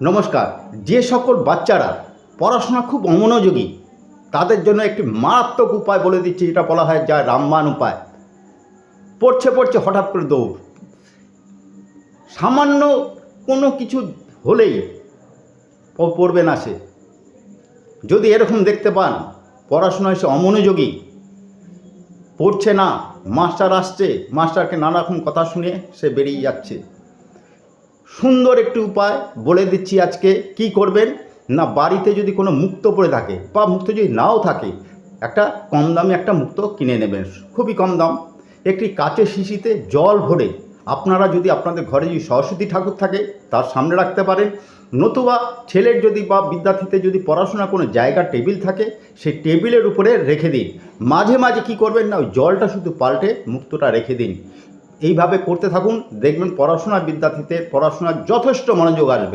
নমস্কার। যে সকল বাচ্চারা পড়াশোনা খুব অমনোযোগী তাদের জন্য একটি মারাত্মক উপায় বলে দিচ্ছি, এটা বলা হয় যা রামবাণ উপায়। পড়ছে পড়ছে হঠাৎ করে দৌড়, সামান্য কোনো কিছু হলেই পড়বে না সে। যদি এরকম দেখতে পান পড়াশোনায় সে অমনোযোগী, পড়ছে না, মাস্টার আসছে, মাস্টারকে নানা রকম কথা শুনে সে বেরিয়ে যাচ্ছে, সুন্দর একটি উপায় বলে দিচ্ছি আজকে। কি করবেন না, বাড়িতে যদি কোনো মুক্ত পড়ে থাকে বা মুক্ত যদি নাও থাকে, একটা কম দামে একটা মুক্ত কিনে নেবেন, খুবই কম দাম। একটি কাচের শিশিতে জল ভরে আপনারা যদি আপনাদের ঘরে যদি সরস্বতী ঠাকুর থাকে তার সামনে রাখতে পারেন, নতুবা ছেলের যদি বা বিদ্যার্থীতে যদি পড়াশোনা কোনো জায়গা টেবিল থাকে সেই টেবিলের উপরে রেখে দিন। মাঝে মাঝে কী করবেন না, ওই জলটা শুধু পাল্টে মুক্তটা রেখে দিন। এইভাবে করতে থাকুন, দেখবেন পড়াশোনার বিদ্যার্থীতে পড়াশোনার যথেষ্ট মনোযোগ আসবে।